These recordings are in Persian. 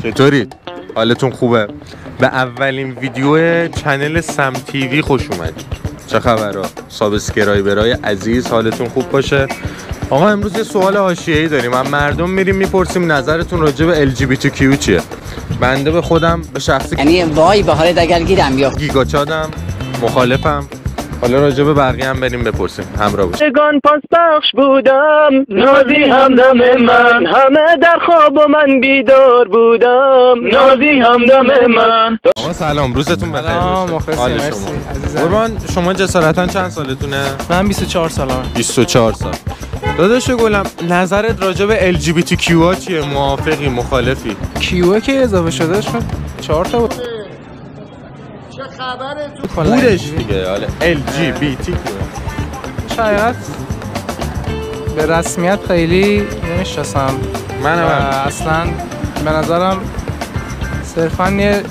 چطورید؟ حالتون خوبه؟ به اولین ویدیو چنل سم تیوی خوش اومدید. چه خبرها؟ سابسکرایبرای عزیز حالتون خوب باشه. آقا امروز یه سوال حاشیه‌ای داریم. من مردم میریم میپرسیم نظرتون راجع به LGBTQ چیه؟ بنده به خودم به شخصی یعنی وای به حال دگرگیرم یا گیگاچادم، مخالفم. حالا راجع به بقیه هم بریم بپرسیم. همراه باشید. گان پاس بخش بودم، نازی همدم من، همه در خواب و من بیدار بودم، نازی همدم من. آقا سلام، روزتون بخیر باشه. حال شما؟ قربان شما جسارتا چند سالتونه؟ من 24 سالمه. 24 سال. داداش گلم، نظرت راجع به LGBTQ ها چیه؟ موافقی، مخالفی؟ کیوه که اضافه شده شد 4 تا بود. چه خبره تو بودش دیگه. حالا LGBTQ شاید به رسمیت خیلی نمیشناسم. من اصلا به نظرم صرفا یه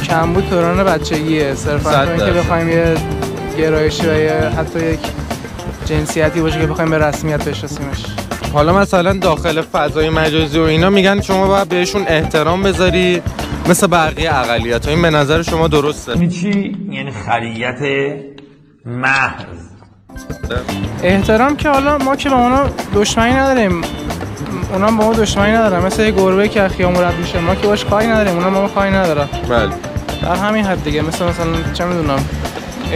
کمبود دوران بچگیه. صرفا تو اینکه بخوایم یه گرایشی و یه حتی یک جنسیتی باشه که بخوایم به رسمیت بشناسیمش. حالا مثلا داخل فضای مجازی و اینا میگن شما باید بهشون احترام بذاری مثل بقیه اقلیت‌ها. این به نظر شما درسته؟ یعنی چی؟ یعنی خریت محض. احترام که حالا ما که با اونا دشمنی نداریم، اونا با ما دشمنی ندارن. مثل یه گربه که از خیابون رد میشه، ما که باش کاری نداریم، اونا با ما کاری ندارن. بله. در همین حد دیگه. مثلا چه میدونم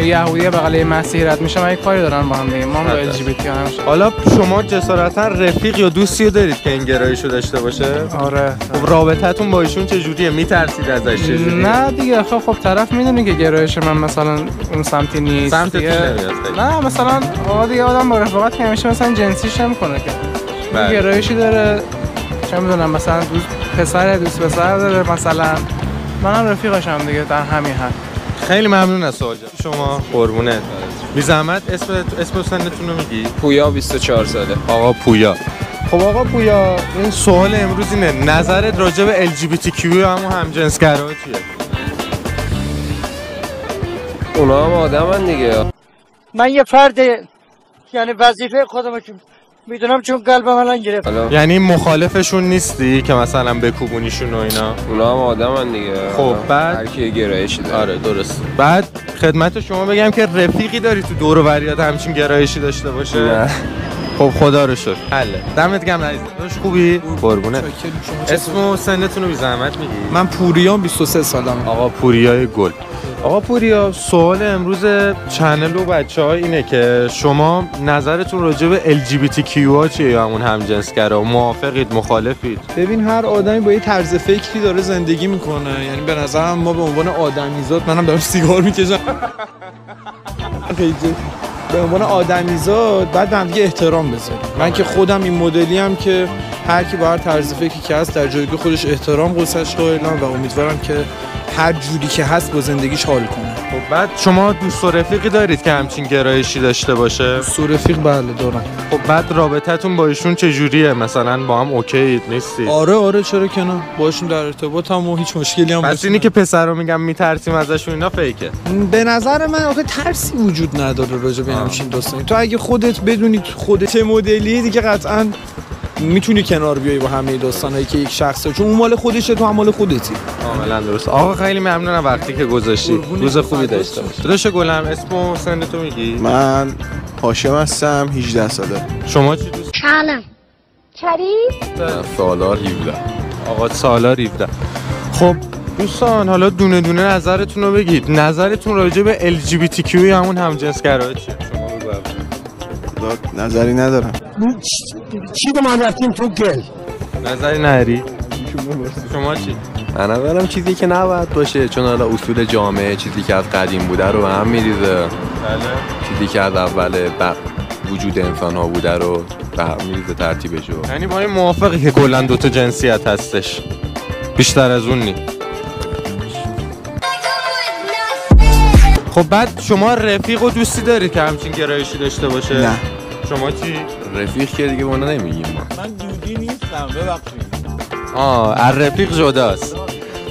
یهودی بغل مسیحی رد میشه، ما یک کاری دارن با هم دیگه. ما با LGBT همش. حالا شما جسارتا رفیق یا دوستی رو دارید که این گرایشو داشته باشه؟ آره. خب رابطتون با ایشون چجوریه؟ میترسید ازش چجوریه؟ نه دیگه. خب طرف میدونه که گرایش من مثلا اون سمتی نیست. سمتت نمیاد. نه مثلا دیگه آدم با رفاقت که همیشه مثلا جنسیش نمیکنه که. گرایشی داره، چه میدونم مثلا دوست پسر داره مثلا. منم رفیقشم دیگه در همین حد. خیلی ممنون از سوالت. شما قربونت. بی زحمت اسم سنتون رو میگی؟ پویا 24 ساله. آقا پویا. خب آقا پویا، این سوال امروز اینه، نظرت راجع به LGBTQ همون همجنسگرا چیه؟ اونا هم آدمن دیگه. من یه فرد، یعنی وظیفه خودم که میدونم چون قلبم الان گرفت. یعنی مخالفشون نیستی که مثلا بکوبونیشون و اینا؟ اونا هم آدمن دیگه. خب بعد هر کی گرایشی داره. آره درست. بعد خدمت شما بگم که رفیقی داری تو دور و بریات همچین گرایشی داشته باشه؟ نه. خب خدا رو شکر. حله. دمت گرم عزیز. خوبی؟ قربونه. اسم و سنتون رو بی زحمت میگی؟ من پوریام 23 سالمه. آقا پوریای گل. آقا پوریا، سوال امروز چنل و بچه‌ها اینه که شما نظرتون راجع به LGBTQ ها چیه یا همون همجنسگرا؟ موافقید، مخالفید؟ ببین هر آدمی با یه طرز فکری داره زندگی میکنه. یعنی به نظرم ما به عنوان آدمیزاد، منم دارم سیگار میکشم، به عنوان آدمیزاد بعد به هم دیگه احترام بذاریم. من که خودم این مدلی ام که هر کی با هر طرز فکری که هست در جایگاه خودش احترام گذاشته قائلم و امیدوارم که هر جوری که هست با زندگیش حال کنه. خب بعد شما دوست و رفیقی دارید که همچین گرایشی داشته باشه؟ دوست و رفیق بله دارم. خب بعد رابطتون با ایشون چجوریه؟ مثلا با هم اوکی نیستید؟ آره چرا که نه، باشون در ارتباطم و هیچ مشکلی هم پس اینی که پسرا میگم میترسیم ازشون اینا فیکه؟ به نظر من آخه ترسی وجود نداره راجع به همچین داستانی. تو اگه خودت بدونی خودت چه مدلی دیگه قطعاً میتونی کنار بیای با همه داستانایی که یک شخصه، چون اون مال خودشه، تو هم مال خودتی. کاملا درست. آقا خیلی ممنونم وقتی که گذاشتی. روز خوبی داشته باش. داداش گلم، اسم و سنتو میگی؟ من هاشم هستم، 18 ساله. شما چی دوست؟ سلام. شریف؟ سالار 17. آقا سالار 17. خب دوستان، حالا دونه دونه نظرتون رو بگید. نظرتون راجع به LGBTQ همون همجنسگرا چیه؟ شما بگو. نظری ندارم. چی به من رفتیم تو گل؟ نظری نداری؟ شما چی؟ من نظرم چیزی که نباید باشه، چون حالا اصول جامعه چیزی که از قدیم بوده رو به هم میریزه. بله. چیزی که از اول وجود انسان ها بوده رو به هم میریزه ترتیبش رو. یعنی با این موافقی که کلا دوتا جنسیت هستش؟ بیشتر از اون نی. خب بعد شما رفیق و دوستی دارید که همچین گرایشی داشته باشه؟ نه. شما چی؟ رفیق که دیگه اونا نمیگیم ما. من دودی نیستم، ببخشید. از رفیق جداست.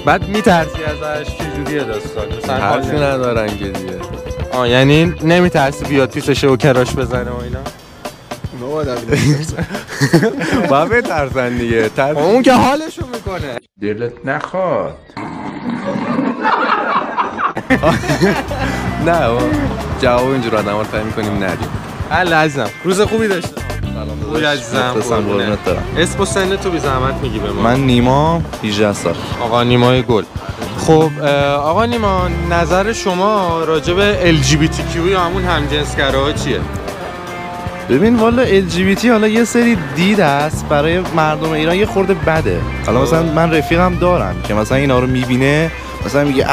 بعد میترسی ازش؟ چجوریه داستان؟ مثلا حرفی ندارن که دیگه. یعنی نمیترسی بیاد پیسشه و کراش بزنه و اینا؟ باید بترسن دیگه. اون که حالشو میکنه. دلت نخواد. نه جواب اینجور آدم رو تعیین کنیم ندیم. لازم. روز خوبی داشتم. خوبی عزیزم. اسم و سن تو بی زحمت میگی به ما؟ من نیما 18 سال. آقا نیمای گل. خب آقا نیما، نظر شما راجع به LGBTQ یا همون همجنسگراها چیه؟ ببین والا LGBT حالا یه سری دید است برای مردم ایران یه خورده بده. حالا مثلا من رفیقم دارم که مثلا اینا رو میبینه مثلا میگه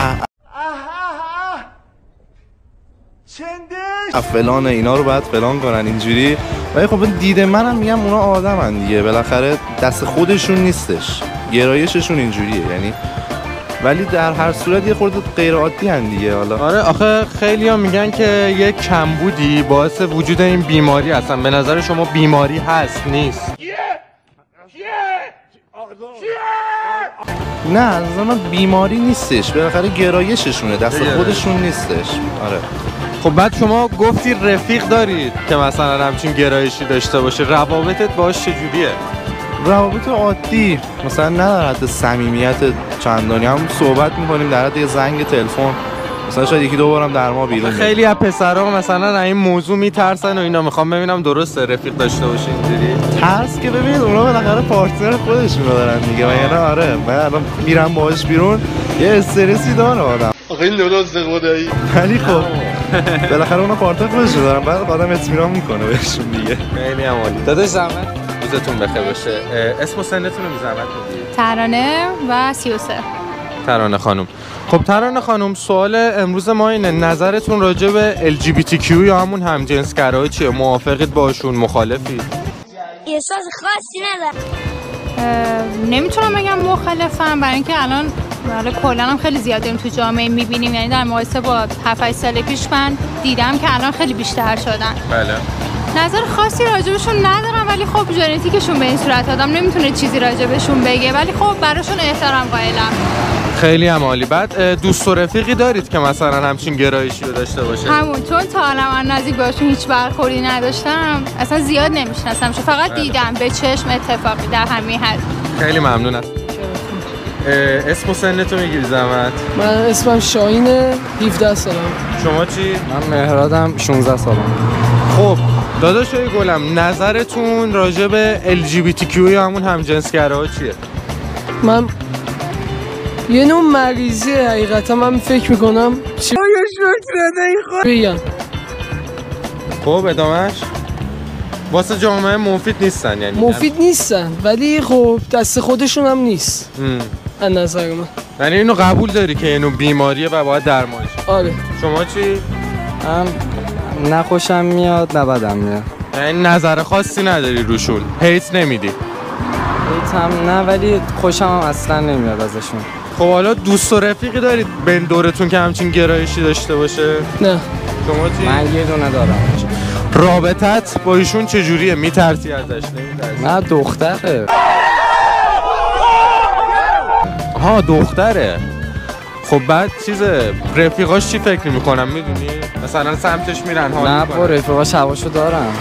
فلان اینا رو باید فلان کنن اینجوری. ولی خب دید منم میگم اونا آدمن دیگه، بالاخره دست خودشون نیستش، گرایششون اینجوریه یعنی. ولی در هر صورت یه خورده غیر عادی ان دیگه. حالا آره آخه خیلی‌ها میگن که یه کمبودی باعث وجود این بیماری هستن. به نظر شما بیماری هست نیست؟ نه از من بیماری نیستش، بالاخره گرایششونه، دست خودشون نیستش. آره. خب بعد شما گفتی رفیق دارید که مثلا همچین گرایشی داشته باشه، روابطت باهاش چجوریه؟ روابط عادی، مثلا نه در حد صمیمیت چندانی، هم صحبت میکنیم در حد یه زنگ تلفن، مثلا شاید یکی دو بارم در ما بیرون. خیلی از پسرا مثلا این موضوع میترسن و اینا، میخوام ببینم درسته رفیق داشته باشه اینجوری؟ ترس که ببین اونا بالاخره پارتنر خودشون رو دارن دیگه. و یعنی آره من الان میرم باهاش بیرون یه استرسی داره آدم. آخه این درست خدایی. ولی خب بالاخره اونا پارتنر خودشون دارن، بعد آدم اطمینان میکنه بهشون دیگه. خیلی عالی. داداش زحمت روزتون بخیر باشه. اسم و سنتون رو بی زحمت بگید. ترانه و 33. ترانه خانم. خب ترانه خانم، سوال امروز ما اینه، نظرتون راجع به LGBTQ یا همون همجنسگراها چیه؟ موافقید باشون، مخالفید؟ احساس خاصی ندارم. نمیتونم بگم مخالفم، برای اینکه الان کلا هم خیلی زیاد داریم تو جامعه میبینیم، یعنی در مقایسه با 7-8 سال پیش من دیدم که الان خیلی بیشتر شدن. بله. نظر خاصی راجبشون ندارم، ولی خب ژنتیکشون به این صورت آدم نمیتونه چیزی راجبشون بگه، ولی خب براشون احترام قائلم. خیلی هم عالی. بعد دوست و رفیقی دارید که مثلا همچین گرایشی رو داشته باشه؟ همونطور تا الان من نزدیک باشون هیچ برخوردی نداشتم، اصلا زیاد نمیشناسم، فقط دیدم به چشم اتفاقی در همین حد. خیلی ممنون است. اسم و سنتو میگیری زحمت؟ من اسمم شاهینه، 17 سالم. شما چی؟ من مهرادم، 16 سالم. خب داداشای گلم، نظرتون راجع به LGBTQ یا همون همجنسگراها چیه؟ من یه نوع مریضیه حقیقتا، من فکر میکنم چی بگم. خب ادامهش؟ واسه جامعه مفید نیستن یعنی؟ مفید نیستن، ولی خب دست خودشون هم نیست از نظر من. یعنی اینو قبول داری که اینو بیماریه و باید درمانش؟ آره. شما چی؟ نه خوشم میاد نه بدم میاد. یعنی نظر خاصی نداری روشون؟ هیت نمیدی؟ هیت هم نه، ولی خوشم هم اصلا نمیاد ازشون. خب حالا دوست و رفیقی دارید بین دورتون که همچین گرایشی داشته باشه؟ نه. شما چی؟ من یه دونه دارم. رابطت با ایشون چجوریه؟ میترسی ازش؟ نمیترسی؟ نه دختره. ها دختره. خب بعد چیزه رفیقاش چی فکر میکنن میدونی؟ مثلا سمتش میرن حال نه با رفیقاش هواشو دارم.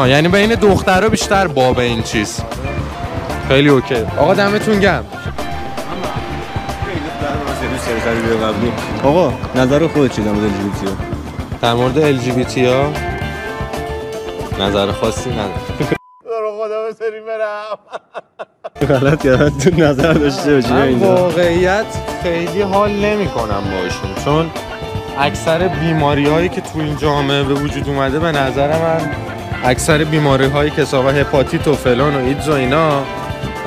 یعنی بین دخترها بیشتر باب این چیز. خیلی اوکی. آقا دمتون گرم. آقا نظر خودت چیه در مورد LGBT ها؟ در مورد LGBT ها نظر خاصی ندارم. برو خدا بسری برم. غلط کردم تو نظر داشته باشی. من واقعیت خیلی حال نمی کنم باشون، چون اکثر بیماری هایی که تو این جامعه به وجود اومده به نظر من اکثر بیماری هایی که حساب هپاتیت و فلان و ایدز و اینا،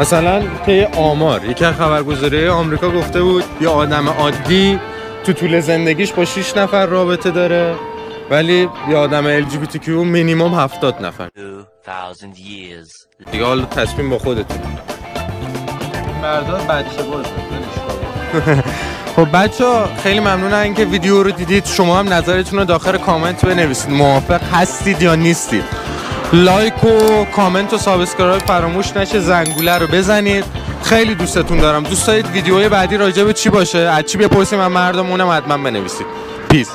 مثلا که آمار یکی از خبرگزاری آمریکا گفته بود یه آدم عادی تو طول زندگیش با 6 نفر رابطه داره، ولی یه آدم LGBTQ مینیمم 70 نفر. 2000 years. دیگه حالا تصمیم با خودتون. مردا بچه باز خب بچه‌ها خیلی ممنونم که ویدیو رو دیدید. شما هم نظرتون رو داخل کامنت بنویسید. موافق هستید یا نیستید؟ لایک و کامنت و سابسکرایب فراموش نشه. زنگوله رو بزنید. خیلی دوستتون دارم. دوست دارید ویدیوهای بعدی راجع به چی باشه؟ از چی بپرسیم من مردم، اونم حتما بنویسید. پیس.